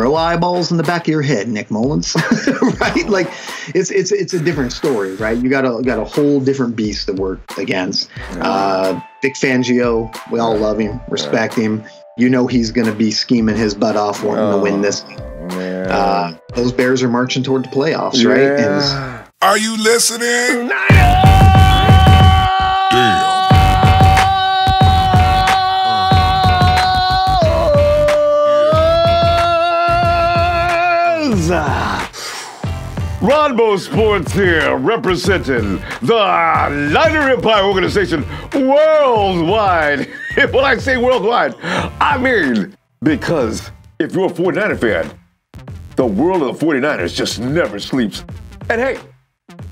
grow eyeballs in the back of your head, Nick Mullins, right? Like it's a different story, right? You got a whole different beast to work against. Vic Fangio, we all love him, respect him. You know he's going to be scheming his butt off wanting to win this. Those Bears are marching toward the playoffs, right? And are you listening? Ronbo Sports here, representing the Niner Empire organization worldwide. When I say worldwide, I mean because if you're a 49er fan, the world of the 49ers just never sleeps. And hey,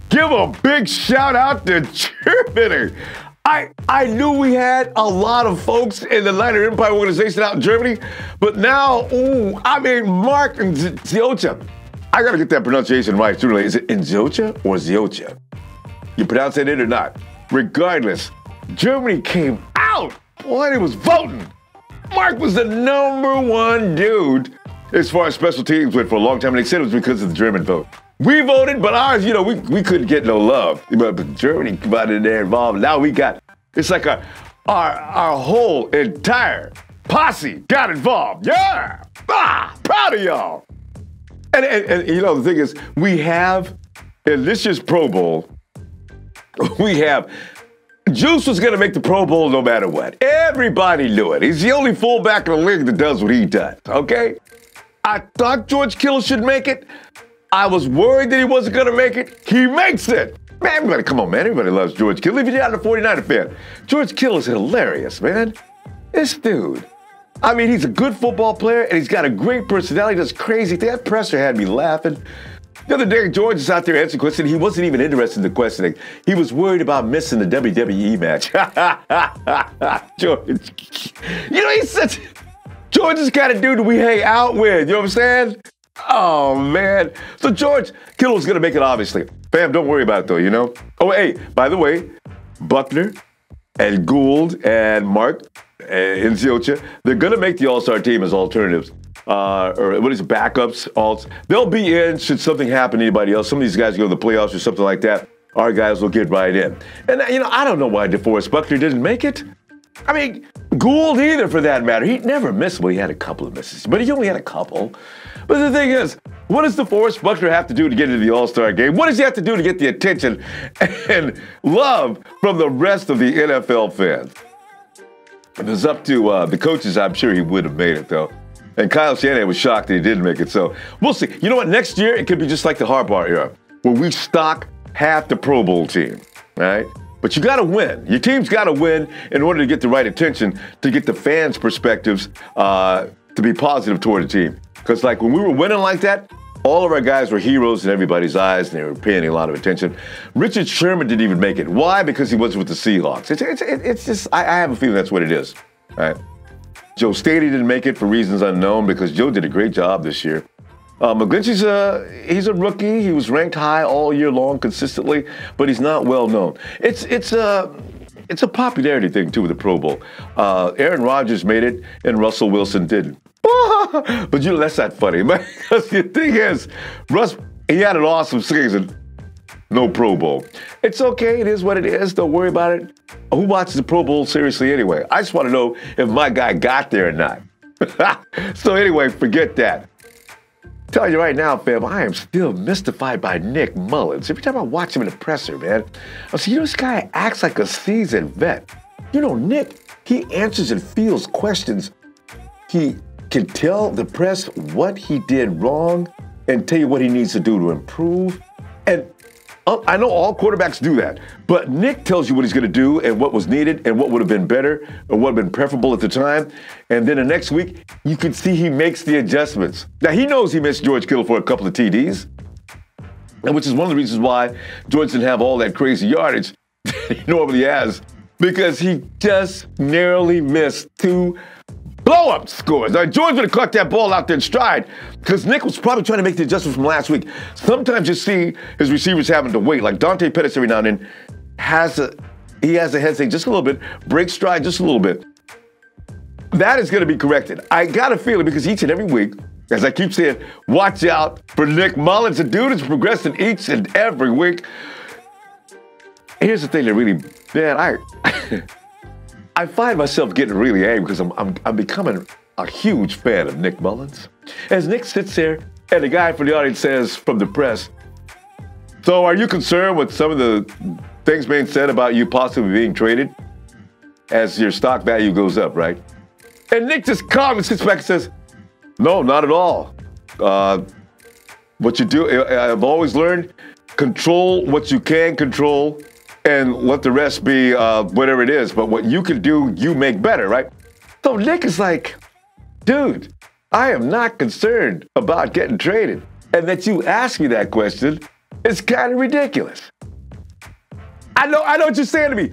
give a big shout out to Germany. I knew we had a lot of folks in the Niner Empire organization out in Germany, but now, Mark and Ziocha. I got to get that pronunciation right. Is it Nzocha or Ziocha? You pronounce it in or not? Regardless, Germany came out. Boy, it was voting. Mark was the #1 dude as far as special teams went for a long time, and they said it was because of the German vote. We voted, but ours, we couldn't get no love. But Germany come out in there involved. Now it's like our whole entire posse got involved. Yeah, proud of y'all. And the thing is, we have, in this year's Pro Bowl, Juice was going to make the Pro Bowl no matter what. Everybody knew it. He's the only fullback in the league that does what he does, okay? I thought George Kittle should make it. I was worried that he wasn't going to make it. He makes it. Man, everybody, come on, man. Everybody loves George Kittle. Even if you're not a 49er fan, George Kittle is hilarious, man. This dude. He's a good football player, and he's got a great personality. Does crazy things. That presser had me laughing. The other day, George is out there answering questions. He wasn't even interested in the questioning. He was worried about missing the WWE match. George. George is the kind of dude that we hang out with. You know what I'm saying? Oh, man. So George Kittle's going to make it, obviously. Fam, don't worry about it, though, Oh, hey, by the way, Buckner and Gould and Mark and Ziocha, they're going to make the All-Star team as alternatives. Or what is it, backups, alts. They'll be in should something happen to anybody else. Some of these guys go to the playoffs or something like that. Our guys will get right in. And, I don't know why DeForest Buckner didn't make it. Gould either, for that matter. He never missed. Well, he had a couple of misses, but he only had a couple. But the thing is, what does DeForest Buckner have to do to get into the All-Star game? What does he have to do to get the attention and love from the rest of the NFL fans? If it was up to the coaches, I'm sure he would have made it, though. And Kyle Shanahan was shocked that he didn't make it. So we'll see. You know what? Next year, it could be just like the Harbaugh era, where we stock half the Pro Bowl team, right? But you got to win. Your team's got to win in order to get the right attention, to get the fans' perspectives to be positive toward the team. Because, when we were winning like that, all of our guys were heroes in everybody's eyes, and they were paying a lot of attention. Richard Sherman didn't even make it. Why? Because he was with the Seahawks. It's just, I have a feeling that's what it is, right? Joe Staley didn't make it for reasons unknown because Joe did a great job this year. McGlinchey's he's a rookie. He was ranked high all year long consistently, but he's not well known. It's a popularity thing, too, with the Pro Bowl. Aaron Rodgers made it, and Russell Wilson didn't. But that's not funny, man. Because the thing is, Russ, he had an awesome season. No Pro Bowl. It's okay. It is what it is. Don't worry about it. Who watches the Pro Bowl seriously anyway? I just want to know if my guy got there or not. So anyway, forget that. Tell you right now, fam, I am still mystified by Nick Mullins. Every time I watch him in the presser, man, I say, this guy acts like a seasoned vet. Nick, he answers and fields questions. He can tell the press what he did wrong and tell you what he needs to do to improve. And I know all quarterbacks do that, but Nick tells you what he's going to do and what was needed and what would have been better or what would have been preferable at the time. And then the next week, you can see he makes the adjustments. Now, he knows he missed George Kittle for a couple of TDs, and which is one of the reasons why George didn't have all that crazy yardage that he normally has, because he just narrowly missed 2 blow-up scores. Now, George would have caught that ball out there in stride because Nick was probably trying to make the adjustment from last week. Sometimes you see his receivers having to wait. Like Dante Pettis every now and then has a hesitate just a little bit, break stride just a little bit. That is going to be corrected. I got a feeling because each and every week as I keep saying, watch out for Nick Mullins. The dude is progressing each and every week. Here's the thing that really, man, I find myself getting really angry because I'm becoming a huge fan of Nick Mullins. As Nick sits there, and the guy from the audience says from the press, so are you concerned with some of the things being said about you possibly being traded as your stock value goes up, right? And Nick just calmly sits back and says, no, not at all. What you do, I've always learned, control what you can control and let the rest be whatever it is. But what you can do, you make better, right? So Nick is like, dude, I am not concerned about getting traded. And that you ask me that question is kind of ridiculous. I know what you're saying to me.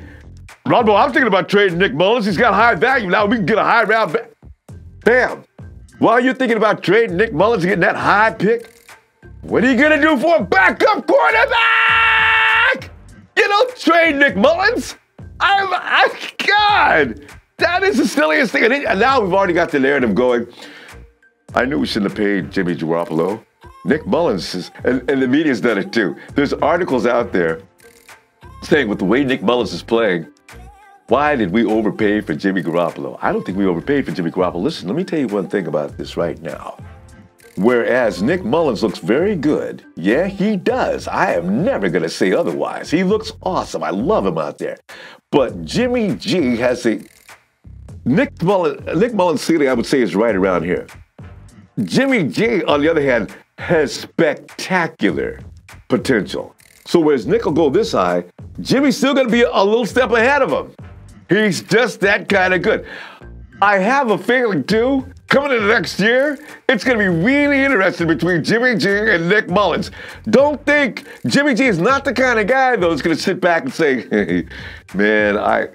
Ronbo, I'm thinking about trading Nick Mullins. He's got high value now. We can get a high round back. Damn. While you're thinking about trading Nick Mullins and getting that high pick, what are you going to do for a backup quarterback? You don't trade Nick Mullins. God, that is the silliest thing. And now we've already got the narrative going. I knew we shouldn't have paid Jimmy Garoppolo. Nick Mullins is, and the media's done it too. There's articles out there saying with the way Nick Mullins is playing, why did we overpay for Jimmy Garoppolo? I don't think we overpaid for Jimmy Garoppolo. Listen, let me tell you one thing about this right now. Whereas Nick Mullins looks very good, yeah, he does. I am never going to say otherwise. He looks awesome. I love him out there. But Jimmy G has a... Nick Mullins' ceiling, I would say, is right around here. Jimmy G, on the other hand, has spectacular potential. So whereas Nick will go this high, Jimmy's still going to be a little step ahead of him. He's just that kind of good. I have a feeling, too, coming into next year, it's going to be really interesting between Jimmy G and Nick Mullins. Don't think Jimmy G is not the kind of guy, though, that's going to sit back and say, hey, man,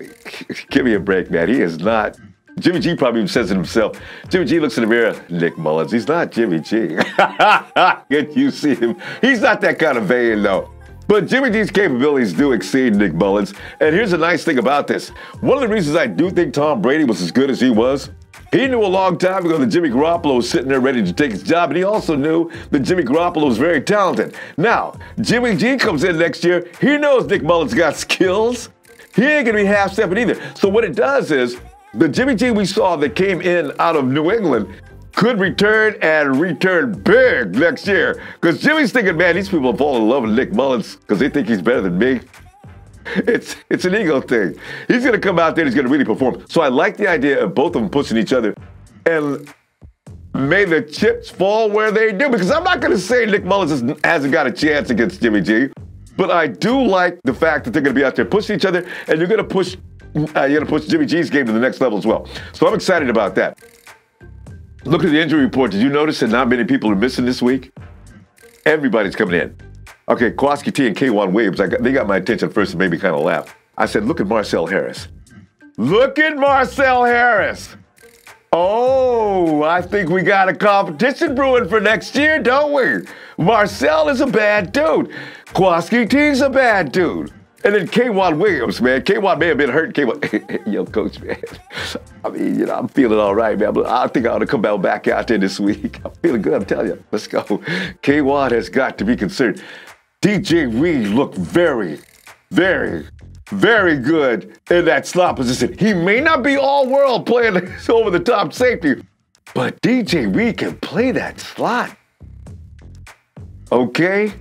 give me a break, man. He is not. Jimmy G probably says it himself. Jimmy G looks in the mirror, Nick Mullins, he's not Jimmy G. Can you see him? He's not that kind of vein, though. But Jimmy G's capabilities do exceed Nick Mullins. And here's the nice thing about this. One of the reasons I do think Tom Brady was as good as he was, he knew a long time ago that Jimmy Garoppolo was sitting there ready to take his job, and he also knew that Jimmy Garoppolo was very talented. Now, Jimmy G comes in next year, he knows Nick Mullins got skills. He ain't gonna be half-stepping either. So what it does is, the Jimmy G we saw that came in out of New England could return and return big next year. Because Jimmy's thinking, man, these people fall in love with Nick Mullins because they think he's better than me. It's an ego thing. He's going to come out there and he's going to really perform. So I like the idea of both of them pushing each other. And may the chips fall where they do. Because I'm not going to say Nick Mullins hasn't got a chance against Jimmy G. But I do like the fact that they're going to be out there pushing each other. And you're going to push Jimmy G's game to the next level as well. So I'm excited about that. Look at the injury report. Did you notice that not many people are missing this week? Everybody's coming in. Okay, Kowalski T and K1 Williams, they got my attention first and made me kind of laugh. I said, look at Marcel Harris. Look at Marcel Harris. Oh, I think we got a competition brewing for next year, don't we? Marcel is a bad dude. Kowalski T's a bad dude. And then K1 Williams, man. K1 may have been hurt. K1, yo, coach, man. I mean, I'm feeling all right, man. But I think I ought to come back out there this week. I'm feeling good, I'm telling you. Let's go. K1 has got to be concerned. DJ Reed looked very, very, very good in that slot position. He may not be all-world playing over-the-top safety, but DJ Reed can play that slot. Okay?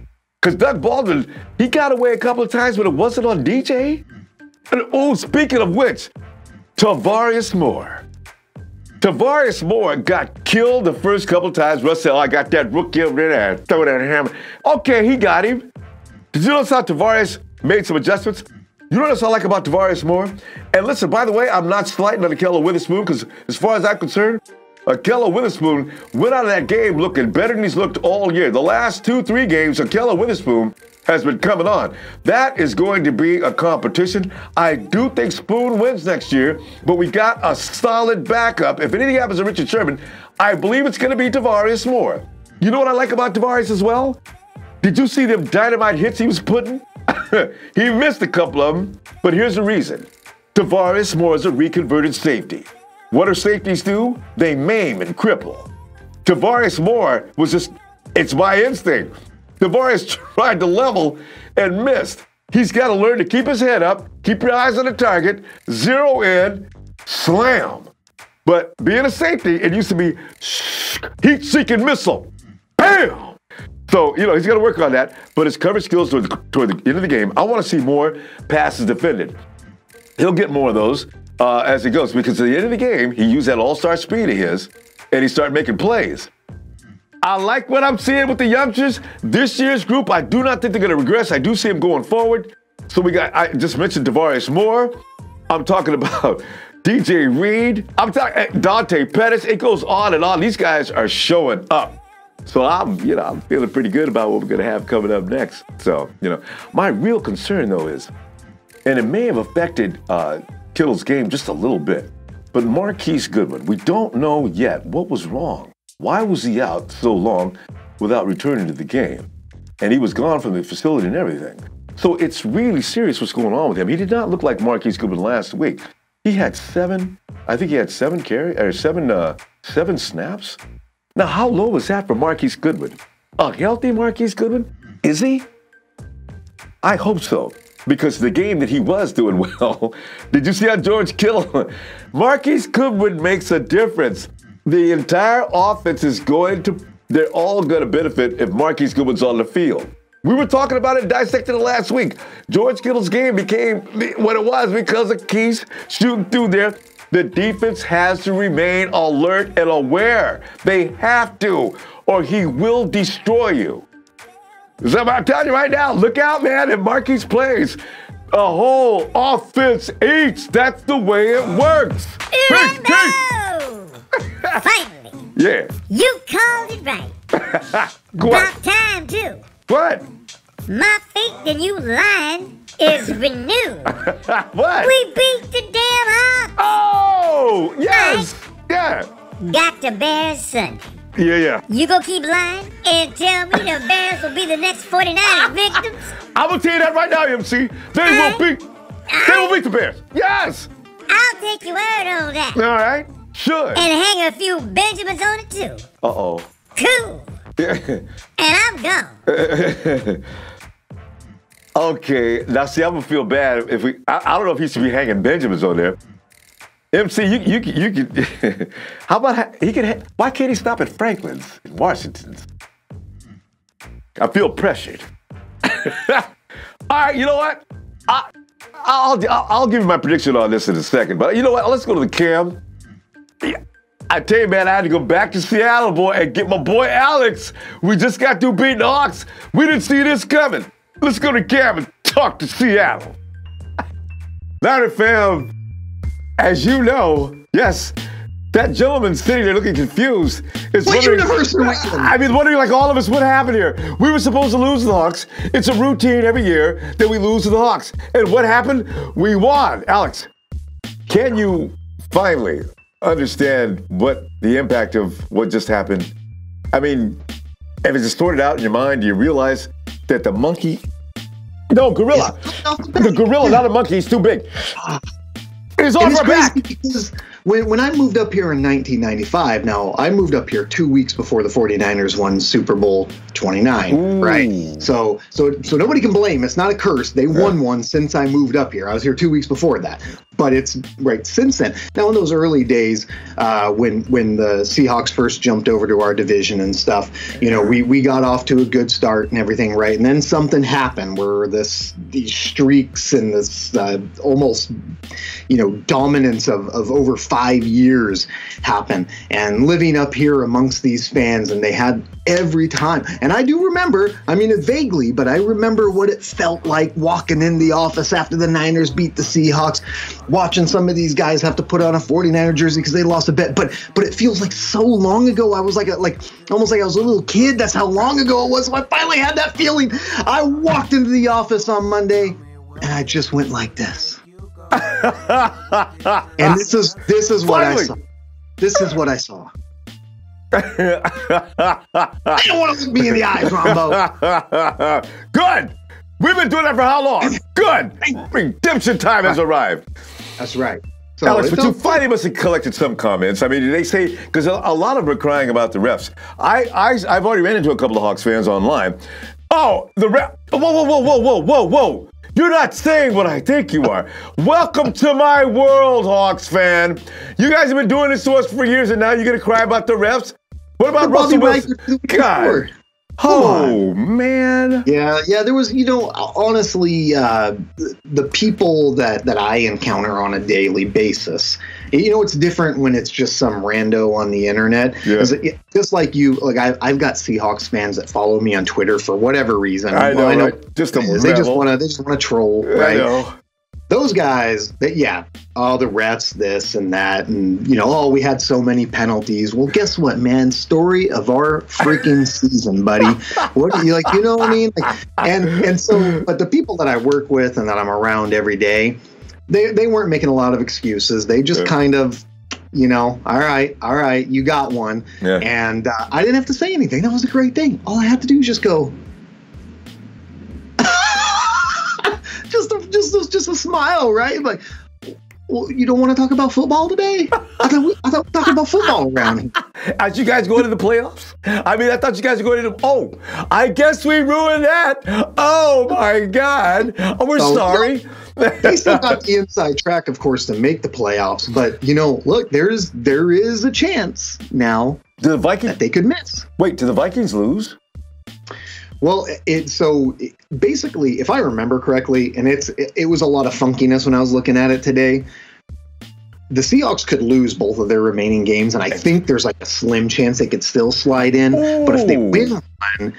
Because Doug Baldwin, he got away a couple of times, but it wasn't on DJ. And oh, speaking of which, Tavarius Moore. Tavarius Moore got killed the first couple of times. Russell, I got that rookie over there, throw that hammer. Okay, he got him. Did you notice how Tavarius made some adjustments? You notice what I like about Tavarius Moore? And listen, by the way, I'm not slighting on Ahkello Witherspoon, because as far as I'm concerned, Ahkello Witherspoon went out of that game looking better than he's looked all year. The last 2-3 games, Ahkello Witherspoon has been coming on. That is going to be a competition. I do think Spoon wins next year, but we got a solid backup. If anything happens to Richard Sherman, I believe it's going to be Tavarius Moore. You know what I like about Tavarius as well? Did you see them dynamite hits he was putting? He missed a couple of them, but here's the reason. Tavarius Moore is a reconverted safety. What do safeties do? They maim and cripple. Tavares Moore was just, it's my instinct. Tavares tried to level and missed. He's got to learn to keep his head up, keep your eyes on the target, zero in, slam. But being a safety, it used to be heat-seeking missile. Bam! So, he's got to work on that. But his coverage skills toward the end of the game, I want to see more passes defended. He'll get more of those as he goes, because at the end of the game, he used that all-star speed of his, and he started making plays. I like what I'm seeing with the youngsters. This year's group, I do not think they're going to regress. I do see them going forward. So I just mentioned Tavares Moore. I'm talking about DJ Reed. I'm talking Dante Pettis. It goes on and on. These guys are showing up. So I'm feeling pretty good about what we're going to have coming up next. So, my real concern, though, is, and it may have affected Kittle's game just a little bit, but Marquise Goodwin, we don't know yet what was wrong. Why was he out so long without returning to the game? And he was gone from the facility and everything. So it's really serious what's going on with him. He did not look like Marquise Goodwin last week. He had seven snaps. Now, how low is that for Marquise Goodwin? A healthy Marquise Goodwin? Is he? I hope so, because the game that he was doing well, did you see how George Kittle? Marquise Goodwin makes a difference. The entire offense they're all going to benefit if Marquise Goodwin's on the field. We were talking about it, dissecting it last week. George Kittle's game became what it was because of Keys shooting through there. The defense has to remain alert and aware. They have to, or he will destroy you. So I'm telling you right now, look out, man. If Marquise plays, a whole offense eats. That's the way it works. Ronbo! Finally. Yeah. You called it right. About time, too. What? My faith in you lying is renewed. What? We beat the damn Hawks. Oh, yes. Yeah. Got the Bears Sunday. Yeah. You gonna keep lying and tell me the Bears will be the next 49ers victims? I'm gonna tell you that right now, MC. They will beat the Bears. Yes. I'll take your word on that. All right. Sure. And hang a few Benjamins on it, too. Uh-oh. Cool. And I'm gone. Okay. Now, see, I'm gonna feel bad if I don't know if he should be hanging Benjamins on there. MC, you could. How about why can't he stop at Franklin's in Washington's? I feel pressured. All right, you know what? I'll give you my prediction on this in a second. But you know what? Let's go to the cam. I tell you, man, I had to go back to Seattle, boy, and get my boy Alex. We just got through beating the Hawks. We didn't see this coming. Let's go to Cam and talk to Seattle. Now, fam, as you know, yes, that gentleman sitting there looking confused is wondering, wondering like all of us, what happened here? We were supposed to lose to the Hawks. It's a routine every year that we lose to the Hawks. And what happened? We won. Alex, can you finally understand what the impact of what just happened? I mean, if it's sorted out in your mind, do you realize that the monkey, no, gorilla, the gorilla, not a monkey, he's too big. It's off our back. Because when I moved up here in 1995, now I moved up here 2 weeks before the 49ers won Super Bowl 29, Ooh. right? So nobody can blame. It's not a curse. They won one since I moved up here. I was here 2 weeks before that, but it's right since then. Now in those early days, when the Seahawks first jumped over to our division and stuff, we got off to a good start and everything, right? And then something happened where these streaks and this almost dominance of over 5 years happened, and living up here amongst these fans, and they had every time. And I do remember, vaguely, but I remember what it felt like walking in the office after the Niners beat the Seahawks, watching some of these guys have to put on a 49er jersey because they lost a bet. But it feels like so long ago. I was almost like I was a little kid. That's how long ago it was. So I finally had that feeling. I walked into the office on Monday, and I just went like this. And this is what I saw. This is what I saw. I don't want to look me in the eyes, Ronbo. Good. We've been doing that for how long? Good. Redemption time has arrived. That's right. So Alex, but you finally must have collected some comments. I mean, did they say, because a lot of them are crying about the refs. I've already ran into a couple of Hawks fans online. Oh, the ref. Whoa. You're not saying what I think you are. Welcome to my world, Hawks fan. You guys have been doing this to us for years, and now you're going to cry about the refs? What about Russell Wilson? God. Oh, man. Yeah, there was, honestly, the people that I encounter on a daily basis, it's different when it's just some rando on the internet. Yeah. Just like you, I've got Seahawks fans that follow me on Twitter for whatever reason. I know, right? They just want to troll, right? I know. Those guys, the refs, this and that, and we had so many penalties. Well, guess what, man? Story of our freaking season, buddy. What you what I mean? And so, but the people that I work with and that I'm around every day, they weren't making a lot of excuses. They just kind of, all right, you got one. Yeah. And I didn't have to say anything. That was a great thing. All I had to do was just go. Just a smile, right? Like, well, you don't want to talk about football today? I thought we were talking about football around here. As you guys go into the playoffs? I mean, I thought you guys were going into. Oh, I guess we ruined that. Oh my God. Oh, we're sorry. They still got the inside track, of course, to make the playoffs. But look, there is a chance now that they could miss. Wait, did the Vikings lose? Well, basically, if I remember correctly, and it was a lot of funkiness when I was looking at it today, the Seahawks could lose both of their remaining games, and I think there's a slim chance they could still slide in. Ooh. But if they win one,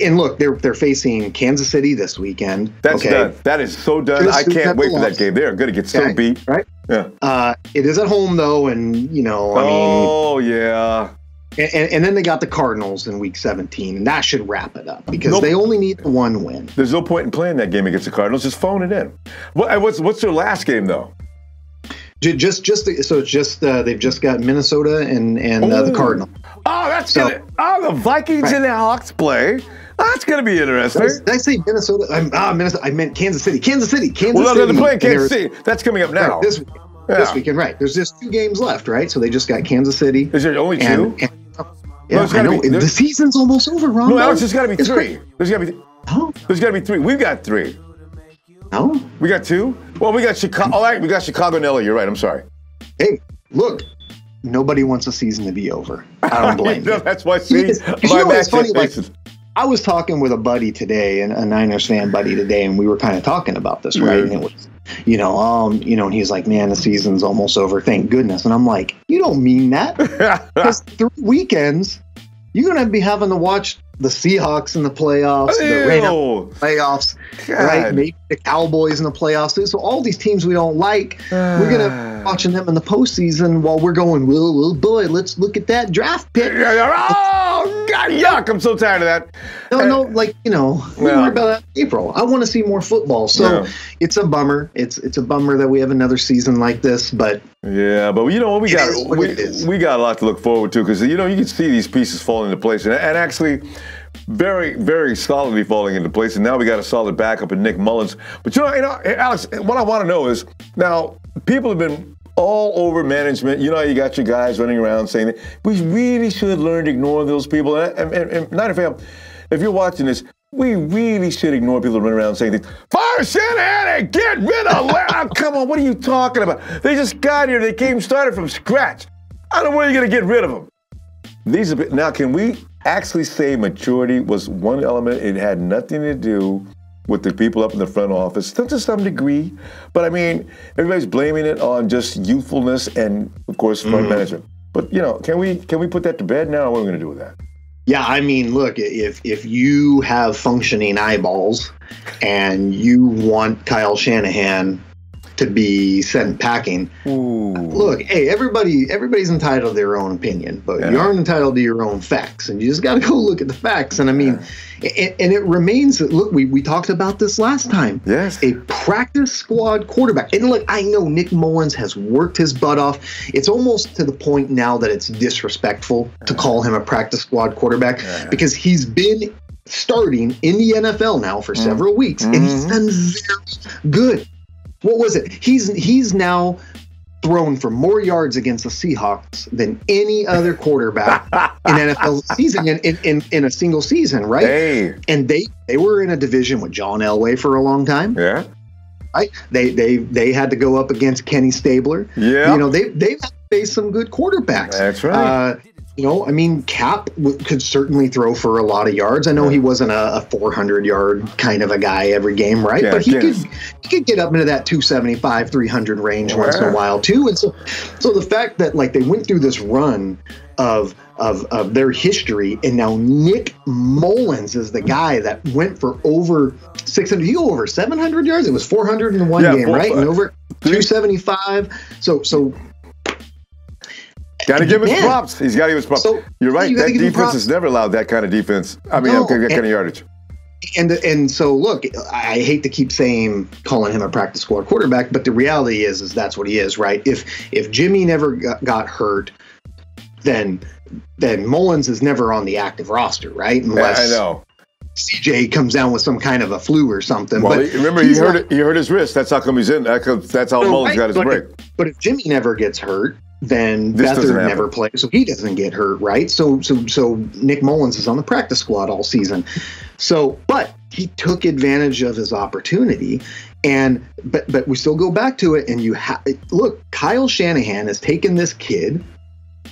and look, they're facing Kansas City this weekend. That's done. That is so done. I can't wait for that game. They're going to get so beat. Right? Yeah. It is at home, though, and, Oh, yeah. And then they got the Cardinals in Week 17, and that should wrap it up because they only need the one win. There's no point in playing that game against the Cardinals. Just phone it in. What's their last game though? They've just got Minnesota and the Cardinals. Oh, that's good. Oh, the Vikings and the Hawks play. That's going to be interesting. Did I say Minnesota? Minnesota. I meant Kansas City. Kansas City. Well, they're playing Kansas City. That's coming up now. Right, this weekend, right? There's just 2 games left, right? So they just got Kansas City. Is there only 2? Yeah, I know. The season's almost over, Ron. No, Alex, there's got to be 3. There's got to be 3. We've got 3. No? We got 2? Well, we got Chicago. All right, we got Chicago and LA. You're right. I'm sorry. Hey, look. Nobody wants the season to be over. I don't blame you. That's why it's funny. I was talking with a buddy today, a Niners fan buddy today, and we were kind of talking about this, right? And it was, and he's like, man, the season's almost over. Thank goodness. And I'm like, you don't mean that. Because 3 weekends, you're going to be having to watch the Seahawks in the playoffs, the Rams playoffs, right? Maybe the Cowboys in the playoffs. So all these teams we don't like, we're going to be watching them in the postseason while we're going, well, boy, let's look at that draft pick. Oh, God, yuck. I'm so tired of that. No, we were about that in April. I want to see more football. So it's a bummer. It's a bummer that we have another season like this, but yeah, but you know what, we got a lot to look forward to because you can see these pieces falling into place and actually very, very solidly falling into place. And now we got a solid backup in Nick Mullins. But Alex, what I want to know is now people have been all over management. You got your guys running around saying that we really should learn to ignore those people. And Niner fam, if you're watching this, we really should ignore people running around saying things. Fire Shanahan and get rid of oh, come on, what are you talking about? They just got here. They started from scratch. I don't know where you're going to get rid of them. Now, can we actually say maturity was one element? It had nothing to do with the people up in the front office, to some degree. But I mean, everybody's blaming it on just youthfulness and, of course, front management. But can we put that to bed now? What are we going to do with that? Yeah, I mean, look, if you have functioning eyeballs and you want Kyle Shanahan to be sent packing, look, hey, everybody's entitled to their own opinion, but you aren't entitled to your own facts, and you just got to go look at the facts. And I mean, and it remains, look, we talked about this last time. Yes. A practice squad quarterback. And look, I know Nick Mullins has worked his butt off. It's almost to the point now that it's disrespectful to call him a practice squad quarterback because he's been starting in the NFL now for several weeks, and he's done very good. What was it? He's now thrown for more yards against the Seahawks than any other quarterback in NFL season in a single season, right? Hey. And they were in a division with John Elway for a long time. Yeah. Right? They had to go up against Kenny Stabler. Yeah. You know, they've faced some good quarterbacks. That's right. You know, I mean, Cap could certainly throw for a lot of yards. I know he wasn't a 400-yard kind of a guy every game, right? Yeah, but he could get up into that 275, 300 range once in a while too. And so the fact that like they went through this run of their history, and now Nick Mullins is the guy that went for over 600. He go over 700 yards. It was 400 in one game, right? And over 275. So. Got to give his props. He's got to give his props. So, you're right. That defense has never allowed that kind of defense. I mean, that kind of yardage. And so, look, I hate to keep calling him a practice squad quarterback, but the reality is that's what he is, right? If Jimmy never got hurt, then Mullins is never on the active roster, right? Unless I know. CJ comes down with some kind of a flu or something. Well, but remember, he hurt his wrist. That's how come he's in. That's how Mullins got his break. But if Jimmy never gets hurt, then Beathard never plays, so he doesn't get hurt, right? So Nick Mullins is on the practice squad all season. So, but he took advantage of his opportunity, but we still go back to it. And look, Kyle Shanahan has taken this kid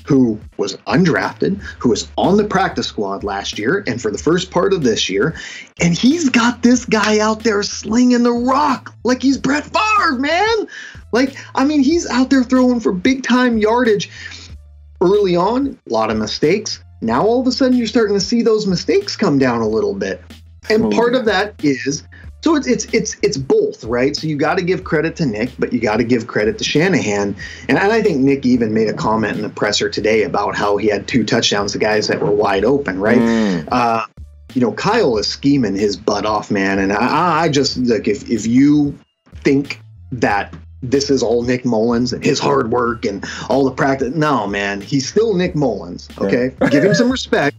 who was undrafted, who was on the practice squad last year and for the first part of this year, and he's got this guy out there slinging the rock like he's Brett Favre, man. Like, I mean, he's out there throwing for big-time yardage. Early on, a lot of mistakes. Now, all of a sudden, you're starting to see those mistakes come down a little bit. And part of that is, so it's both, right? So you got to give credit to Nick, but you got to give credit to Shanahan. And I think Nick even made a comment in the presser today about how he had 2 touchdowns to guys that were wide open, right? You know, Kyle is scheming his butt off, man. And I just, like, if you think that this is all Nick Mullins and his hard work and all the practice. No, man, he's still Nick Mullins, okay? Give him some respect,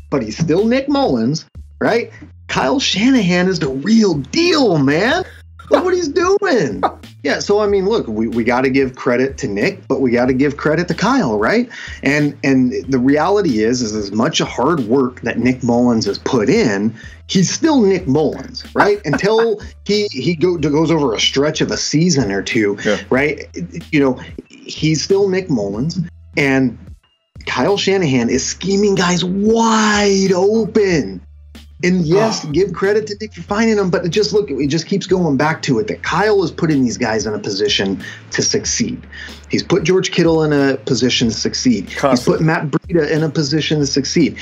but he's still Nick Mullins, right? Kyle Shanahan is the real deal, man. Look what he's doing. Yeah, so, I mean, look, we got to give credit to Nick, but we got to give credit to Kyle, right? And the reality is as much hard work that Nick Mullins has put in, he's still Nick Mullins, right? Until he goes over a stretch of a season or two, right? You know, he's still Nick Mullins, and Kyle Shanahan is scheming guys wide open. And yes, give credit to Nick for finding them, but it just keeps going back to it that Kyle is putting these guys in a position to succeed. He's put George Kittle in a position to succeed. He's put Matt Breida in a position to succeed,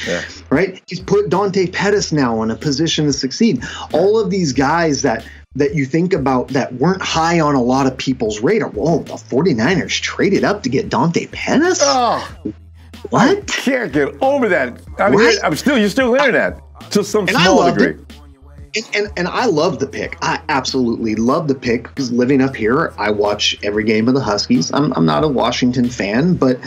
right? He's put Dante Pettis now in a position to succeed. All of these guys that you think about that weren't high on a lot of people's radar. Whoa, the 49ers traded up to get Dante Pettis? Oh, what? I can't get over that. I mean, Right? you're still hearing that. To some small degree. And I love the pick. I absolutely love the pick because living up here, I watch every game of the Huskies. I'm not a Washington fan, but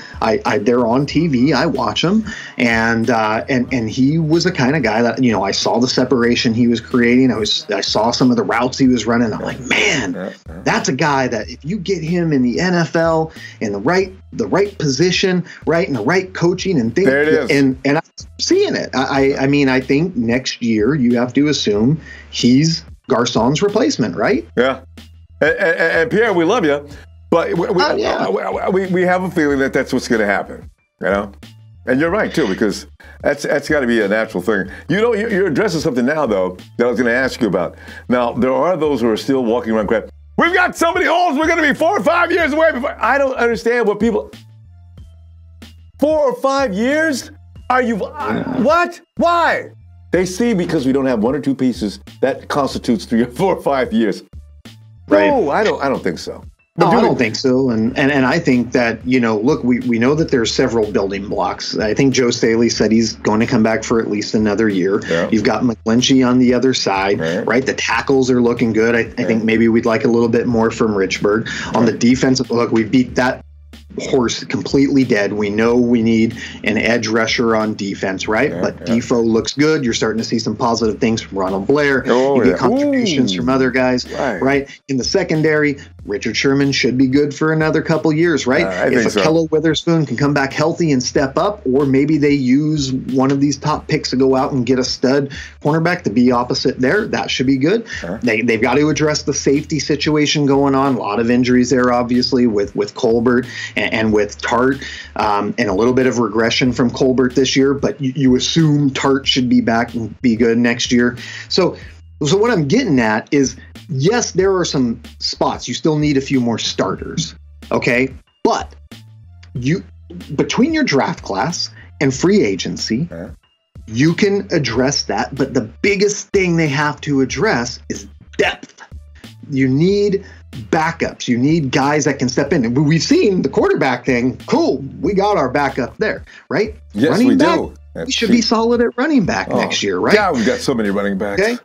they're on TV. I watch them, and he was the kind of guy that, you know, I saw the separation he was creating. I saw some of the routes he was running. I'm like, man, that's a guy that if you get him in the NFL in the right position, right, and the right coaching and things, there it is. And I'm seeing it. I mean, I think next year you have to assume he's Garcon's replacement, right? Yeah. And Pierre, we love you, but we have a feeling that that's what's going to happen, you know? And you're right, too, because that's got to be a natural thing. You know, you're addressing something now, though, that I was going to ask you about. Now, there are those who are still walking around crap. We've got so many holes, we're going to be 4 or 5 years away before. I don't understand what people... 4 or 5 years? Are you... What? Why? They see because we don't have 1 or 2 pieces that constitutes 3 or 4 or 5 years. Right. No, I don't think so. No, I don't think so. And I think that, you know, look, we know that there's several building blocks. I think Joe Staley said he's going to come back for at least another year. Yeah. You've got McGlinchey on the other side, right? The tackles are looking good. I think maybe we'd like a little bit more from Richburg. On the defensive, look, we beat that horse completely dead. We know we need an edge rusher on defense, right? But Defoe looks good. You're starting to see some positive things from Ronald Blair. You get contributions from other guys, right? In the secondary, Richard Sherman should be good for another couple years, right? If Akello Witherspoon can come back healthy and step up, or maybe they use one of these top picks to go out and get a stud cornerback to be opposite there, that should be good. They've got to address the safety situation going on. A lot of injuries there, obviously, with Colbert and with Tart, and a little bit of regression from Colbert this year, but you assume Tart should be back and be good next year. So what I'm getting at is, yes, there are some spots. You still need a few more starters, okay? But between your draft class and free agency, you can address that. But the biggest thing they have to address is depth. You need backups. You need guys that can step in. And we've seen the quarterback thing. Cool, we got our backup there, right? Yes, we do. We should be solid at running back next year, right? Yeah, we've got so many running backs. Okay.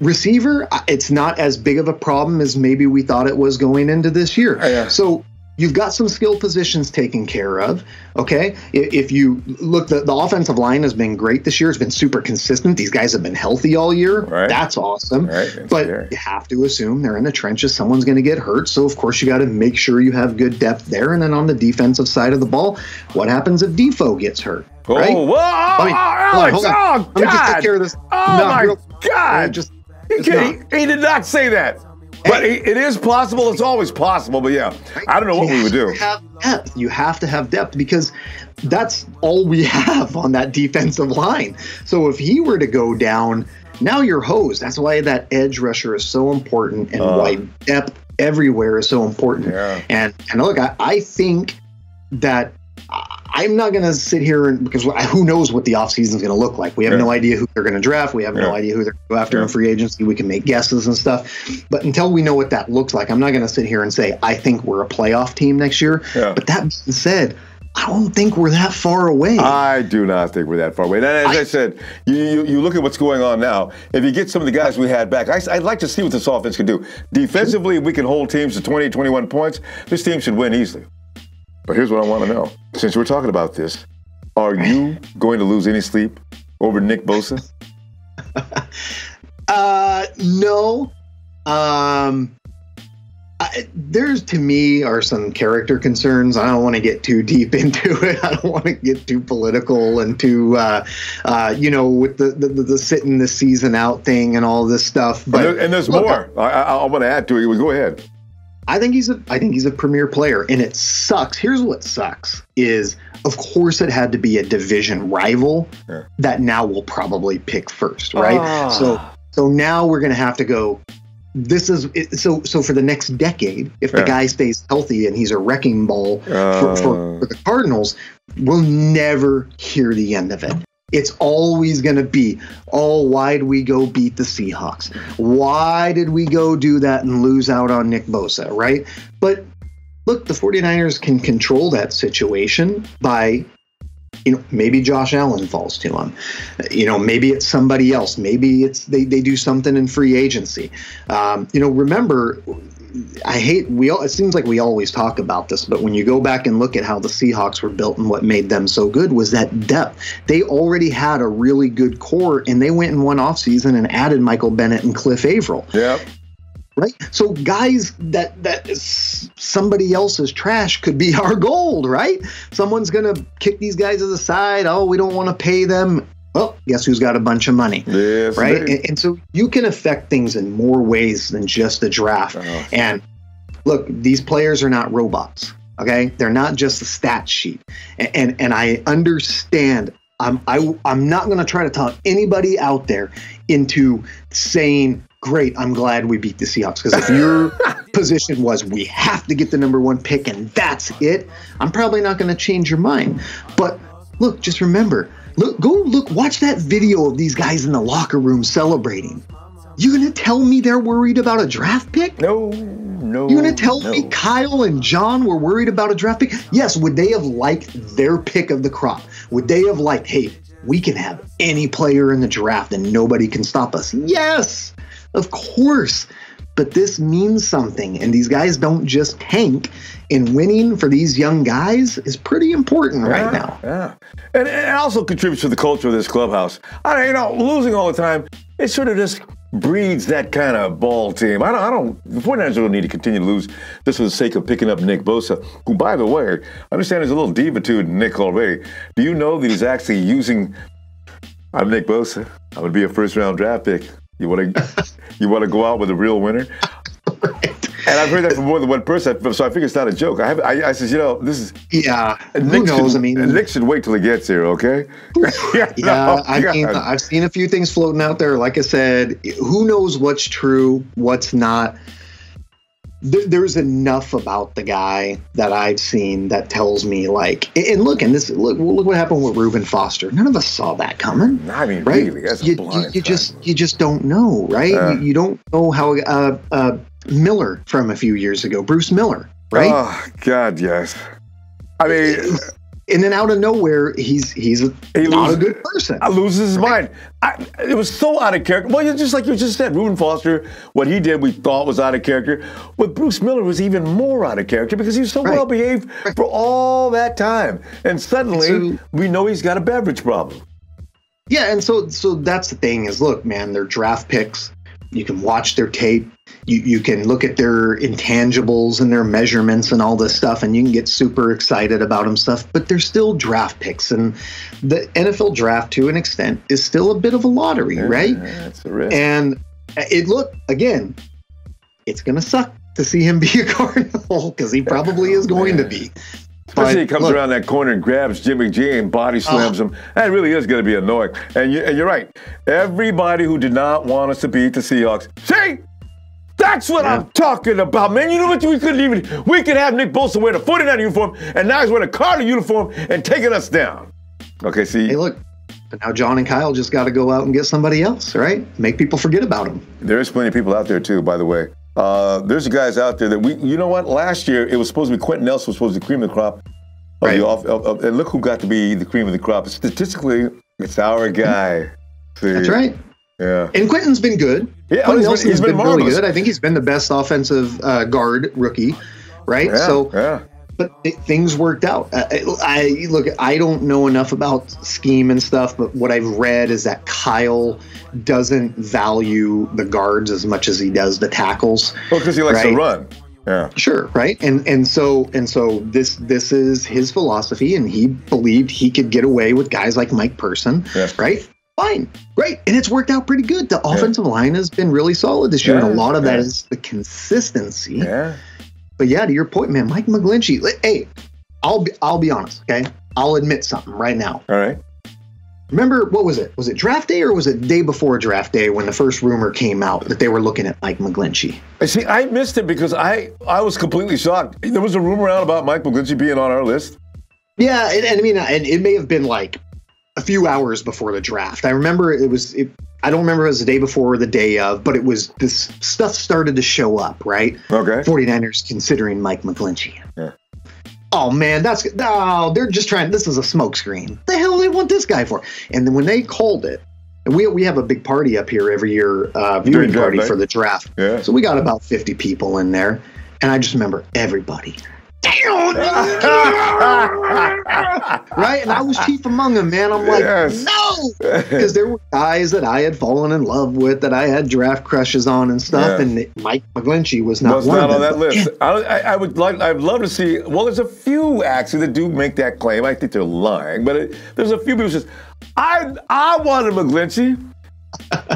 Receiver, it's not as big of a problem as maybe we thought it was going into this year. So you've got some skill positions taken care of, okay? If you look, the offensive line has been great this year. It's been super consistent. These guys have been healthy all year. That's awesome. But you have to assume they're in the trenches. Someone's going to get hurt. So, of course, you got to make sure you have good depth there. And then on the defensive side of the ball, what happens if Defoe gets hurt? Right? Alex, Let me just take care of this. My God. He did not say that. But it is possible. It's always possible. But yeah, I don't know what we would do. You have to have depth because that's all we have on that defensive line. So if he were to go down, now you're hosed. That's why that edge rusher is so important, and why depth everywhere is so important. And look, I think that I'm not going to sit here because who knows what the offseason is going to look like. We have no idea who they're going to draft. We have no idea who they're going to go after in free agency. We can make guesses and stuff. But until we know what that looks like, I'm not going to sit here and say, I think we're a playoff team next year. But that being said, I don't think we're that far away. I do not think we're that far away. And as I said, you look at what's going on now. If you get some of the guys we had back, I'd like to see what this offense can do. Defensively, we can hold teams to 20, 21 points. This team should win easily. But here's what I want to know. Since we're talking about this, are you going to lose any sleep over Nick Bosa? No. There's, to me, are some character concerns. I don't want to get too deep into it. I don't want to get too political and too, with the sitting the season out thing and all this stuff. But and there's more. I want to add to it. Go ahead. I think he's a premier player, and it sucks. Here's what sucks is, of course, it had to be a division rival that now will probably pick first, right? So now we're going to have to go. This is so for the next decade. If the guy stays healthy and he's a wrecking ball for the Cardinals, we'll never hear the end of it. It's always going to be, why'd we go beat the Seahawks? Why did we go do that and lose out on Nick Bosa, right? But look, the 49ers can control that situation by, maybe Josh Allen falls to him. Maybe it's somebody else. Maybe it's they do something in free agency. Remember, it seems like we always talk about this, but when you go back and look at how the Seahawks were built and what made them so good was that depth. They already had a really good core, and they went in one offseason and added Michael Bennett and Cliff Averill. Right? So guys that somebody else's trash could be our gold, right? Someone's going to kick these guys to the side. Oh, we don't want to pay them. Well, guess who's got a bunch of money, right? And so you can affect things in more ways than just the draft. And look, these players are not robots, okay? They're not just a stat sheet. And I understand. I'm not going to try to talk anybody out there into saying, great, I'm glad we beat the Seahawks. Because if your position was we have to get the number one pick and that's it, I'm probably not going to change your mind. But look, just remember, watch that video of these guys in the locker room celebrating. You going to tell me they're worried about a draft pick? No. You going to tell me Kyle and John were worried about a draft pick? Yes. Would they have liked their pick of the crop? Would they have liked, hey, we can have any player in the draft and nobody can stop us? Yes, of course. But this means something, and these guys don't just tank. And winning for these young guys is pretty important right now. Yeah, and it also contributes to the culture of this clubhouse. Losing all the time, it sort of just breeds that kind of ball team. The 49ers don't need to continue to lose just for the sake of picking up Nick Bosa, who, by the way, I understand there's a little divitude in Nick already. Do you know that he's actually using, I'm Nick Bosa, I'm going to be a first-round draft pick. You want to go out with a real winner? And I've heard that from more than one person, so I figure it's not a joke. I said, this is... Yeah, Nick who knows? Nick should wait till he gets here, okay? I've seen a few things floating out there. Like I said, who knows what's true, what's not. There's enough about the guy that I've seen that tells me, look what happened with Reuben Foster. None of us saw that coming. I mean, right? really, that's you, a blind you just don't know, right? You don't know how Miller from a few years ago, Bruce Miller, right? Oh God, yes. I mean, and then out of nowhere, he's not a good person. I loses his mind. It was so out of character. Well, just like you just said, Reuben Foster, what he did we thought was out of character. But Bruce Miller was even more out of character because he was so well behaved for all that time. And suddenly, we know he's got a beverage problem. Yeah, and so that's the thing is, look, man, they're draft picks. You can watch their tape. You can look at their intangibles and their measurements and all this stuff, and you can get super excited about them stuff, but they're still draft picks. And the NFL draft, to an extent, is still a bit of a lottery, right? That's a risk. And again, it's going to suck to see him be a Cardinal because he probably is going to be. Especially he comes around that corner and grabs Jimmy G and body slams him. That really is going to be annoying. And you're right. Everybody who did not want us to beat the Seahawks. See? That's what I'm talking about, man. You know what? We could have Nick Bosa wear the 49 uniform, and now he's wearing a Cardinal uniform and taking us down. Okay, see? Hey, look. Now John and Kyle just got to go out and get somebody else, right? Make people forget about him. There's plenty of people out there, too, by the way. There's guys out there that you know what? Last year, it was supposed to be Quentin Nelson was supposed to be the cream of the crop. And look who got to be the cream of the crop. Statistically, it's our guy. See? That's right. Yeah. And Quentin's been good. Yeah, Quentin Nelson's been really good. I I think he's been the best offensive guard rookie, right? Yeah, but things worked out. I don't know enough about scheme and stuff, but what I've read is that Kyle doesn't value the guards as much as he does the tackles. Well, because he likes to run. Yeah. Sure, right? And so this is his philosophy, and he believed he could get away with guys like Mike Person, right? Fine, great, and it's worked out pretty good. The offensive line has been really solid this year, and a lot of that is the consistency. Yeah. But yeah, to your point, man, Mike McGlinchey. Hey, I'll be honest, okay? I'll admit something right now. All right. Remember, what was it? Was it draft day or was it day before draft day when the first rumor came out that they were looking at Mike McGlinchey? See, I missed it because I was completely shocked. There was a rumor out about Mike McGlinchey being on our list. Yeah, and it may have been like a few hours before the draft. I remember I don't remember if it was the day before or the day of, but it was this stuff started to show up, right? Okay. 49ers considering Mike McGlinchey. Yeah. Oh, man, they're just trying, this is a smokescreen. The hell do they want this guy for? And then when they called it, and we have a big party up here every year, viewing party for the draft. Yeah. So we got about 50 people in there. And I just remember everybody. Right? And I was chief among them, man. I'm like, no! Because there were guys that I had fallen in love with, that I had draft crushes on and stuff, and Mike McGlinchey was not one of them. On that list. I'd love to see, well, there's a few actually that do make that claim. I think they're lying, but there's a few people who says, I wanted McGlinchey.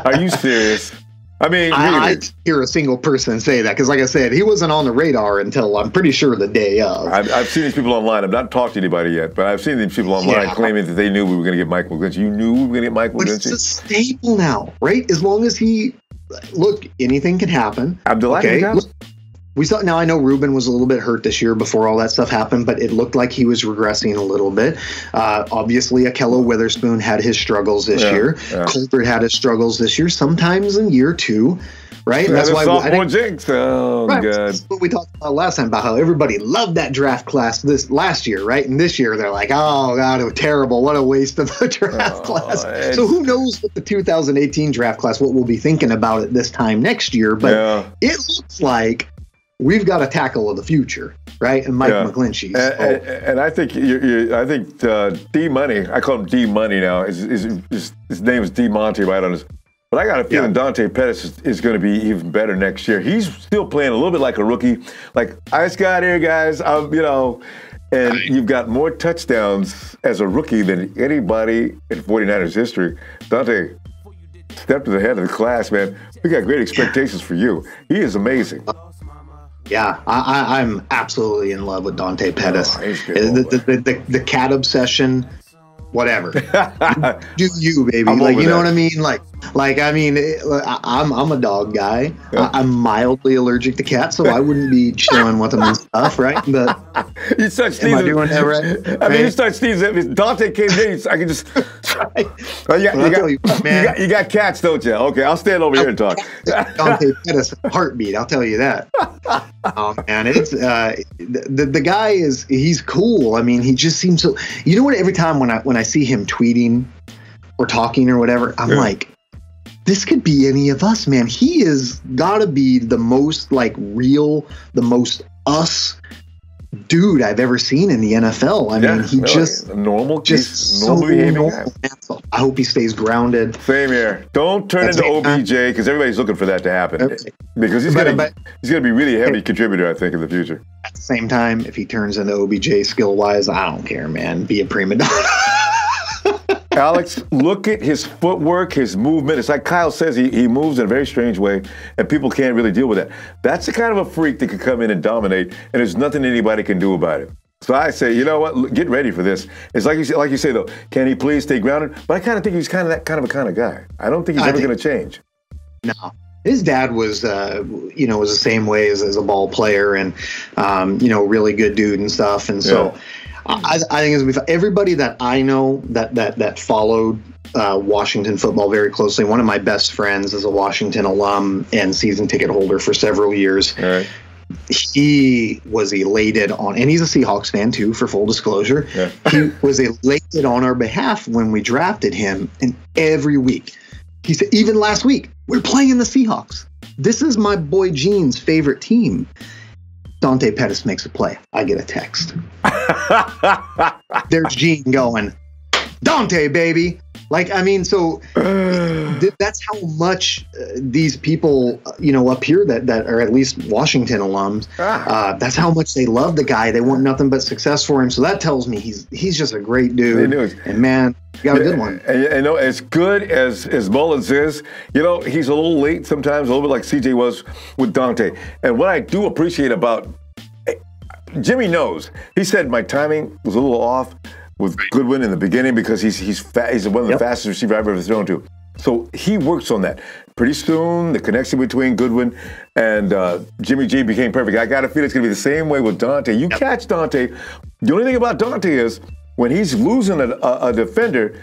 Are you serious? I mean, I hear a single person say that because, like I said, he wasn't on the radar until I'm pretty sure the day of. I've seen these people online. I've not talked to anybody yet, but I've seen these people online claiming that they knew we were going to get Mike McGlinchey. You knew we were going to get Mike McGlinchey? But it's a staple now, right? As long as anything can happen. We saw. Now I know Reuben was a little bit hurt this year before all that stuff happened, but it looked like he was regressing a little bit. Obviously, Akello Witherspoon had his struggles this year. Yeah. Colbert had his struggles this year. Sometimes in year two, right? And that's why sophomore jinx. Oh, God. That's what we talked about last time about how everybody loved that draft class this last year, right? And this year they're like, oh God, it was terrible. What a waste of a draft class. So who knows what the 2018 draft class, what we'll be thinking about it this time next year? But it looks like we've got a tackle of the future, right? And Mike McGlinchey. And I think I think D Money. I call him D Money now. His name is D Monty, right on his But I got a feeling Dante Pettis is going to be even better next year. He's still playing a little bit like a rookie. Like, I just got here, guys. And you've got more touchdowns as a rookie than anybody in 49ers history. Dante stepped to the head of the class, man. We got great expectations for you. He is amazing. Yeah, I'm absolutely in love with Dante Pettis. Oh, he's good. The cat obsession, whatever. Do you, baby? I'm like, you know that. what I mean? I'm a dog guy. Yeah. I'm mildly allergic to cats, so I wouldn't be chilling with them and stuff, right? But you start sneezing. am I doing that right? I mean, you start sneezing. If Dante came in, I can just. You got cats, don't you? Okay, I'll stand over here and talk. Dante Pettis, heartbeat. I'll tell you that. Oh man, it's the guy he's cool. I mean, he just seems so. You know what? Every time when I see him tweeting or talking or whatever, I'm like, this could be any of us, man. He is gotta be the most like real, the most us dude I've ever seen in the NFL. I mean, he just normal, just normal so behaving normal. guy. I hope he stays grounded. Same here. Don't turn into OBJ because everybody's looking for that to happen. Okay. Because he's gonna be really a heavy contributor, I think, in the future. At the same time, if he turns into OBJ skill wise, I don't care, man. Be a prima donna. Alex, look at his footwork, his movement. It's like Kyle says, he moves in a very strange way, and people can't really deal with that. That's the kind of a freak that could come in and dominate, and there's nothing anybody can do about it. So I say, you know what? Get ready for this. It's like you say, though, can he please stay grounded? But I kind of think he's kind of that kind of guy. I don't think he's ever going to change. No. His dad was, was the same way as a ball player and, really good dude and stuff. And so I think it's going to be everybody that I know that followed Washington football very closely. One of my best friends is a Washington alum and season ticket holder for several years. All right. He was elated and he's a Seahawks fan too, for full disclosure. Yeah. He was elated on our behalf when we drafted him, and every week he said, even last week, we're playing the Seahawks. This is my boy Gene's favorite team. Dante Pettis makes a play. I get a text. There's Gene going, Dante, baby. Like, I mean, so that's how much these people, up here that are at least Washington alums, that's how much they love the guy. They want nothing but success for him. So that tells me he's just a great dude. And man, you got a good one. And as good as Mullins is, he's a little late sometimes, a little bit like CJ was with Dante. And what I do appreciate about Jimmy knows. He said my timing was a little off with Goodwin in the beginning because he's one of the fastest receivers I've ever thrown to. So he works on that. Pretty soon, the connection between Goodwin and Jimmy G became perfect. I got a feeling it's going to be the same way with Dante. You catch Dante. The only thing about Dante is when he's losing a defender,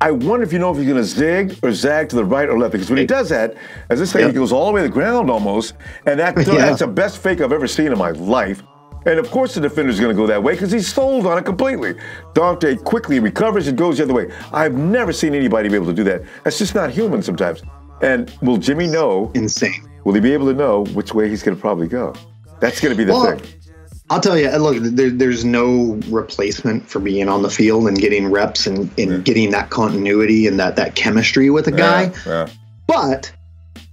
I wonder if he's going to zig or zag to the right or left. Because when he does that, as I say, he goes all the way to the ground almost. And that's the best fake I've ever seen in my life. And of course the defender's going to go that way because he's sold on it completely. Dante quickly recovers and goes the other way. I've never seen anybody be able to do that. That's just not human sometimes. And will Jimmy know? Insane. Will he be able to know which way he's going to probably go? That's going to be the thing. I'll tell you, look, there's no replacement for being on the field and getting reps and getting that continuity and that chemistry with a guy. Yeah. But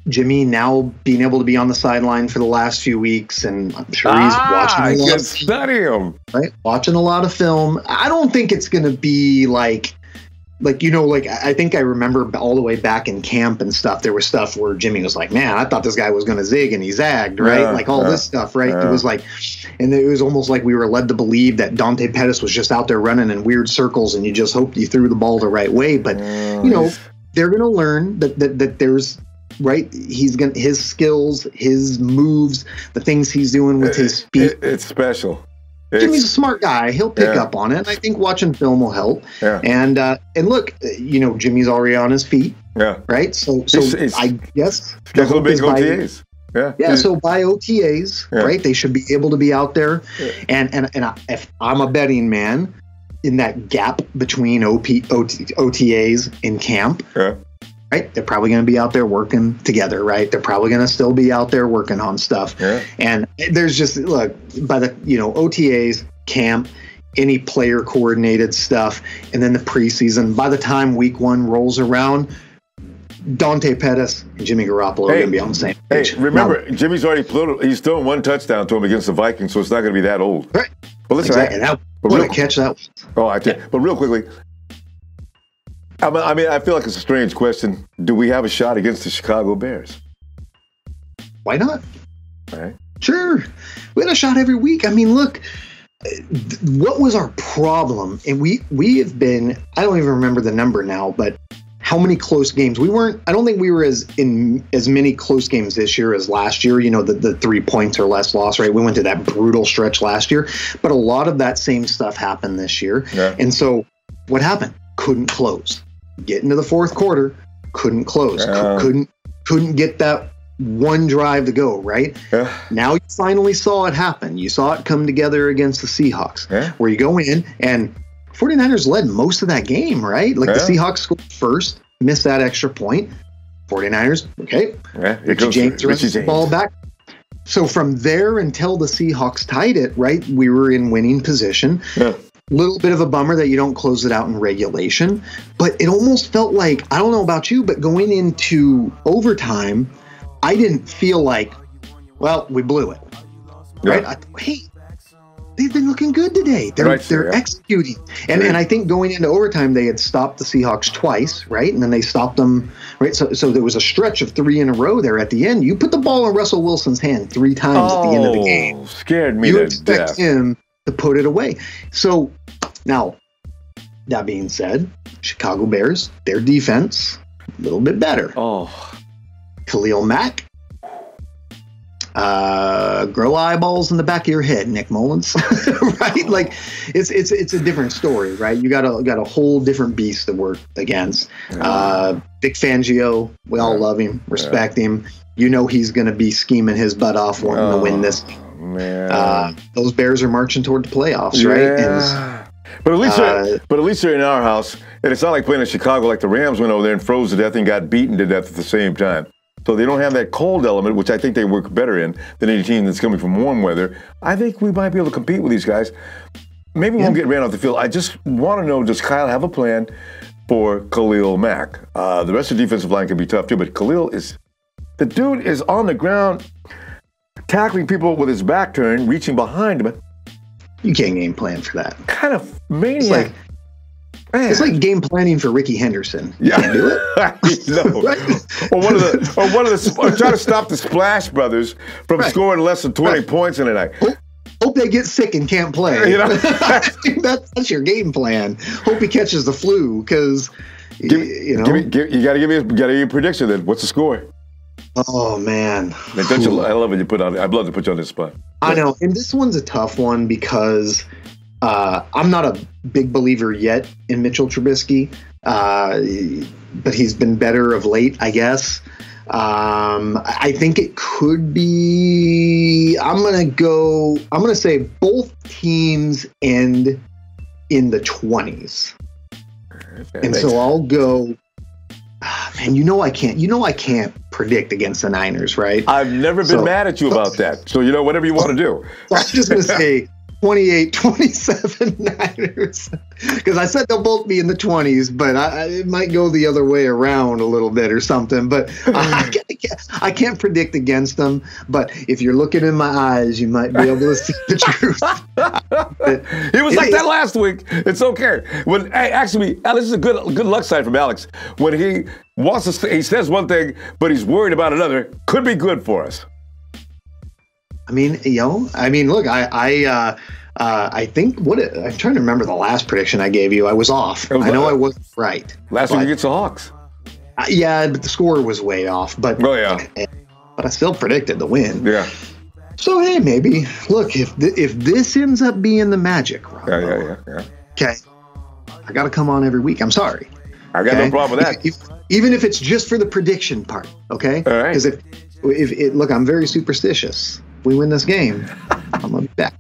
Jimmy now being able to be on the sideline for the last few weeks, and I'm sure he's watching a lot of study him. Right? Watching a lot of film. I don't think it's going to be like I think I remember all the way back in camp and stuff, there was stuff where Jimmy was like, man, I thought this guy was going to zig and he zagged, right? This stuff, right? It was like, and it was almost like we were led to believe that Dante Pettis was just out there running in weird circles and you just hoped you threw the ball the right way. But, they're going to learn that there's, right? His skills, his moves, the things he's doing with his feet. It's special. Jimmy's a smart guy. He'll pick up on it. I think watching film will help. Yeah. And look, Jimmy's already on his feet. Yeah. Right. So I guess schedule big OTAs. Yeah. So by OTAs, right? They should be able to be out there. Yeah. And if I'm a betting man, in that gap between OTAs and camp. Yeah. Right? They're probably going to be out there working together, right? They're probably going to still be out there working on stuff. Yeah. And there's just, look, by the, OTAs, camp, any player coordinated stuff, and then the preseason, by the time week one rolls around, Dante Pettis and Jimmy Garoppolo are going to be on the same page. Hey, remember, Jimmy's already he's thrown one touchdown to him against the Vikings, so it's not going to be that old. Right. But listen, exactly. What a catch that was. Oh, but real quickly, I mean, I feel like it's a strange question. Do we have a shot against the Chicago Bears? Why not? All right. Sure. We had a shot every week. I mean, look, what was our problem? And we have been, I don't even remember the number now, but how many close games? I don't think we were as many close games this year as last year, the 3 points or less loss, right? We went to that brutal stretch last year, but a lot of that same stuff happened this year. Yeah. And so what happened? Couldn't close. Get into the fourth quarter, couldn't close. Couldn't get that one drive to go, right? Yeah. Now you finally saw it happen. You saw it come together against the Seahawks, where you go in and 49ers led most of that game, right? Like the Seahawks scored first, missed that extra point. 49ers, okay. Yeah, Richie James runs the ball back. So from there until the Seahawks tied it, right, we were in winning position. Yeah. Little bit of a bummer that you don't close it out in regulation, but it almost felt like, I don't know about you, but going into overtime, I didn't feel like, well, we blew it, right? Yeah. Hey, they've been looking good today. They're executing. And I think going into overtime, they had stopped the Seahawks twice, right? And then they stopped them, right? So there was a stretch of 3 in a row there at the end. You put the ball in Russell Wilson's hand 3 times at the end of the game. Scared me to to expect death. him to put it away. So now, that being said, Chicago Bears, their defense, a little bit better. Khalil Mack, grow eyeballs in the back of your head, Nick Mullins, right? Like it's a different story, right? You got a whole different beast to work against. Vic Fangio, we all love him, respect him. He's going to be scheming his butt off wanting to win this. Man. Those Bears are marching toward the playoffs, right? And, but at least they're in our house, and it's not like playing in Chicago like the Rams went over there and froze to death and got beaten to death at the same time. So they don't have that cold element, which I think they work better in than any team that's coming from warm weather. I think we might be able to compete with these guys. Maybe we won't get ran off the field. I just want to know, does Kyle have a plan for Khalil Mack? The rest of the defensive line can be tough too, but the dude is on the ground tackling people with his back turned, reaching behind him. You can't game plan for that. Kind of maniac. It's like game planning for Ricky Henderson. Yeah, can't do it. No. Right? Or trying to stop the Splash Brothers from scoring less than 20 points in a night. Hope they get sick and can't play. That's your game plan. Hope he catches the flu because you got to give me a prediction. Then what's the score? Oh man, I love when you put on. I'd love to put you on this spot. I know, and this one's a tough one because I'm not a big believer yet in Mitchell Trubisky, but he's been better of late, I guess. I think it could be. I'm gonna say both teams end in the 20s, and so I'll go. Man, I can't predict against the Niners, right? I've never been mad at you about that. So, whatever you want to do. I'm just going to say 28-27 Niners. Because I said they'll both be in the 20s, but it might go the other way around a little bit or something. But I can't predict against them. But if you're looking in my eyes, you might be able to see the truth. He was like that last week. It's okay. This is a good luck sign from Alex. When he wants to, he says one thing, but he's worried about another. Could be good for us. Look, I think I'm trying to remember the last prediction I gave you. I was off. I know I wasn't right. Last week against the Hawks. Yeah, but the score was way off. But I still predicted the win. Yeah. So hey, maybe look if this ends up being the magic, Ronbo, yeah. Okay, I got to come on every week. I'm sorry. I got no problem with that. Even if it's just for the prediction part, okay? All right. Because look, I'm very superstitious. If we win this game, I'm gonna be back.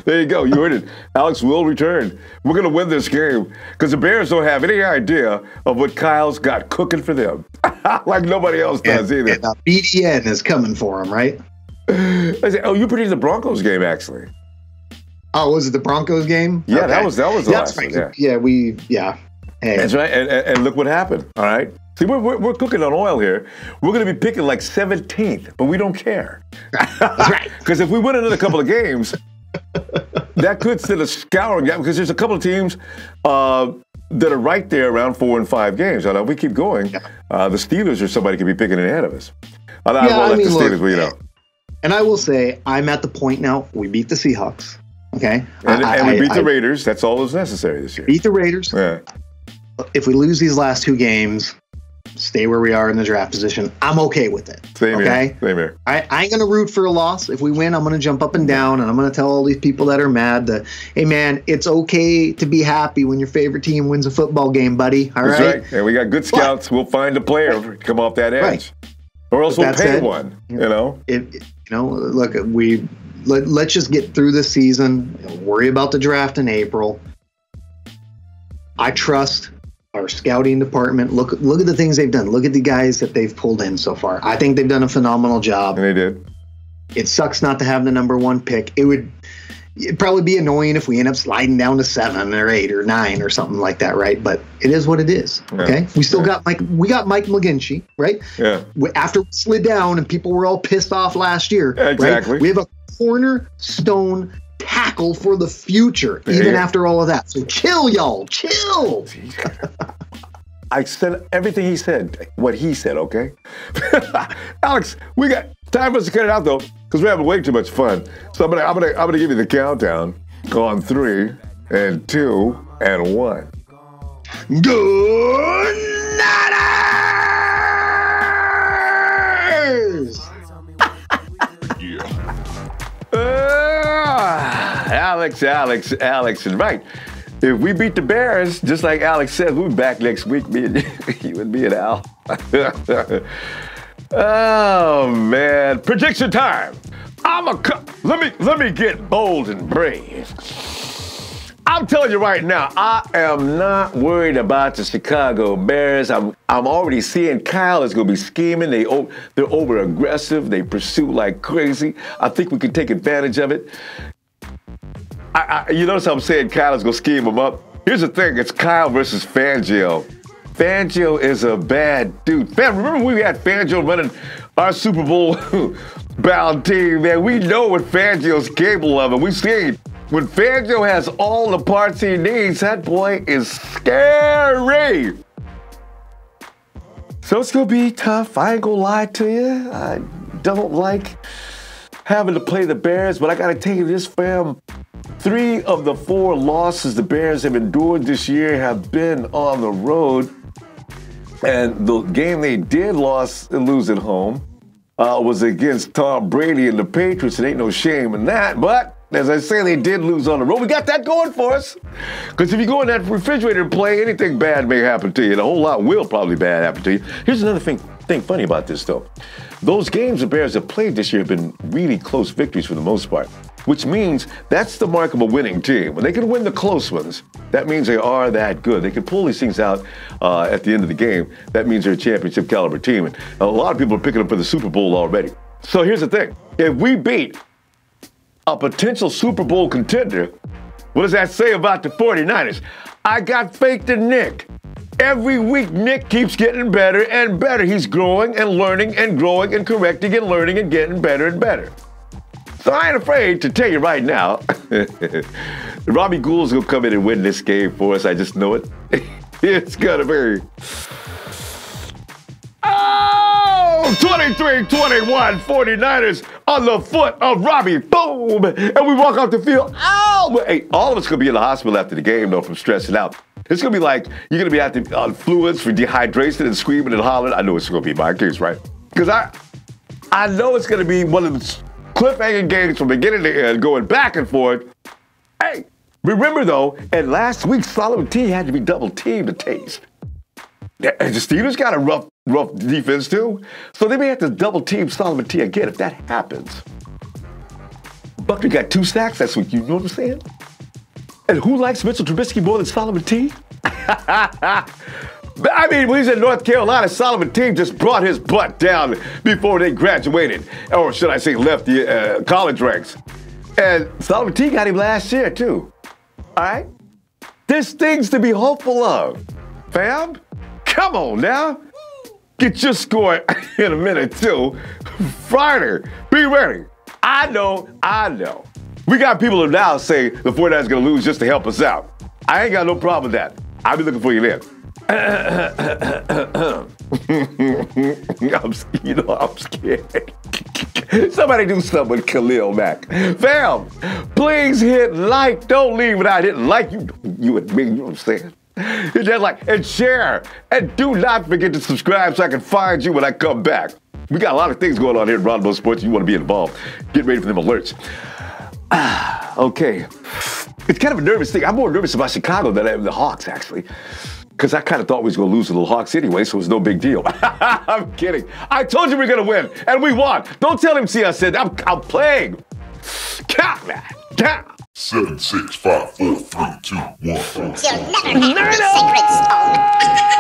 There you go. You heard it. Alex will return. We're going to win this game because the Bears don't have any idea of what Kyle's got cooking for them. Like nobody else does either. And BDN is coming for them, right? I say, you predicted the Broncos game, actually. Oh, was it the Broncos game? Yeah, okay. that was the last one. Yeah, Hey. That's right. And look what happened. All right. See, we're cooking on oil here. We're going to be picking like 17th, but we don't care. That's right. Because if we win another couple of games, that could send a scouring gap, because there's a couple of teams that are right there around 4 and 5 games. Now, if we keep going, the Steelers or somebody could be picking ahead of us. I won't let the Steelers, you know. And I will say, I'm at the point now, we beat the Seahawks, okay? And we beat the Raiders. That's all that's necessary this year. Beat the Raiders. Yeah. If we lose these last 2 games, stay where we are in the draft position, I'm okay with it. Same okay? Same here. I ain't going to root for a loss. If we win, I'm going to jump up and down, and I'm going to tell all these people that are mad that, hey, man, it's okay to be happy when your favorite team wins a football game, buddy. All right? That's right. And we got good scouts. We'll find a player to come off that edge. Right. Or else we'll pay one, you know? Look, let's just get through this season, worry about the draft in April. I trust our scouting department. Look at the things they've done. Look at the guys that they've pulled in so far. I think they've done a phenomenal job. And they did. It sucks not to have the number 1 pick. It'd probably be annoying if we end up sliding down to 7 or 8 or 9 or something like that, right? But it is what it is. Okay, we still got Mike McGlinchey, right? Yeah. After we slid down and people were all pissed off last year, exactly. Right? We have a cornerstone tackle for the future, even after all of that. So chill, y'all, chill. I said everything he said, what he said, okay? Alex, we got time for us to cut it out, though, because we're having way too much fun. So I'm gonna give you the countdown on 3 and 2 and 1. Good nighters! Alex, and right. If we beat the Bears, just like Alex said, we'll be back next week, me and you and me and Al. Oh man, prediction time. Let me get bold and brave. I'm telling you right now, I am not worried about the Chicago Bears. I'm already seeing Kyle is going to be scheming. They're over aggressive. They pursue like crazy. I think we can take advantage of it. You notice how I'm saying Kyle is going to scheme them up? Here's the thing. It's Kyle versus Fangio. Fangio is a bad dude. Remember when we had Fangio running our Super Bowl bound team, man? We know what Fangio's capable of, and we've seen when Fangio has all the parts he needs, that boy is scary. So it's going to be tough. I ain't going to lie to you. I don't like having to play the Bears, but I got to tell you this, fam. 3 of the 4 losses the Bears have endured this year have been on the road. And the game they did lose at home was against Tom Brady and the Patriots. It ain't no shame in that. But as I say, they did lose on the road. We got that going for us. Because if you go in that refrigerator and play, anything bad may happen to you. And a whole lot will probably bad happen to you. Here's another thing funny about this, though. Those games the Bears have played this year have been really close victories for the most part, which means that's the mark of a winning team. When they can win the close ones, that means they are that good. They can pull these things out at the end of the game. That means they're a championship caliber team. And a lot of people are picking them for the Super Bowl already. So here's the thing. If we beat a potential Super Bowl contender, what does that say about the 49ers? I got faith in Nick. Every week, Nick keeps getting better and better. He's growing and learning and growing and correcting and learning and getting better and better. So I ain't afraid to tell you right now, Robbie Gould's going to come in and win this game for us. I just know it. It's going to be 23-21, 49ers on the foot of Robbie. Boom! And we walk off the field. Oh! Hey, all of us going to be in the hospital after the game, though, from stressing out. It's going to be like you're going to be on fluids for dehydration and screaming and hollering. I know it's going to be my case, right? Because I know it's going to be one of the cliffhanger games from beginning to end, going back and forth. Hey, remember, though, and last week, Solomon T had to be double-teamed to taste. The Steelers got a rough defense, too. So they may have to double-team Solomon T again if that happens. Buckner got 2 sacks last week. You know what I'm saying? And who likes Mitchell Trubisky more than Solomon T? I mean, when he's in North Carolina, Solomon T just brought his butt down before they graduated. Or should I say left the college ranks. And Solomon T got him last year, too. All right? There's things to be hopeful of, fam. Come on now. get your score in a minute, too. Friday, be ready. I know. We got people who now say the 49ers going to lose just to help us out. I ain't got no problem with that. I'll be looking for you then. I'm scared. Somebody do something with Khalil Mack. Fam, please hit like. Don't leave without hitting like. You and me, you know what I'm saying? Hit that like and share. And do not forget to subscribe so I can find you when I come back. We got a lot of things going on here at Ronbo Sports. You want to be involved. Get ready for them alerts. Okay. It's kind of a nervous thing. I'm more nervous about Chicago than I am the Hawks, actually. Because I kind of thought we was going to lose to the Hawks anyway, so it was no big deal. I'm kidding. I told you we were going to win, and we won. Don't tell him, see, I said, I'm playing. Count that. Count. 7, 6, 5, 4, 3, 2, 1. You'll never have the secrets.